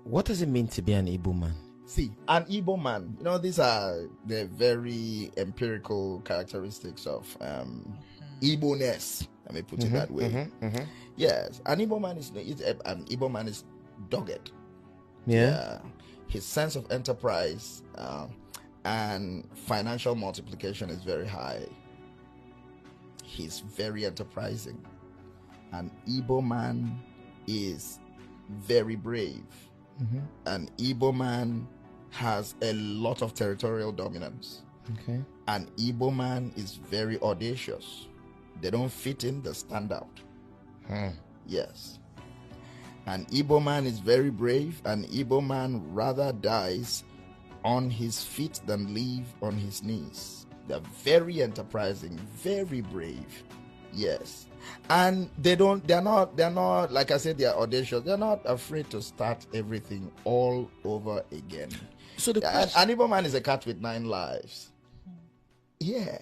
What does it mean to be an Igbo man? See, an Igbo man, these are the very empirical characteristics of Igbo-ness. Let me put it that way. Yes, an Igbo man is dogged. Yeah. His sense of enterprise and financial multiplication is very high. He's very enterprising. An Igbo man is very brave. An Igbo man has a lot of territorial dominance. An Igbo man is very audacious. They don't fit in, they stand out. Yes. An Igbo man is very brave. An Igbo man rather dies on his feet than live on his knees. They're very enterprising, very brave. Yes. And they're not, like I said, they're audacious. They're not afraid to start everything all over again. So an Igbo man is a cat with 9 lives. Yeah.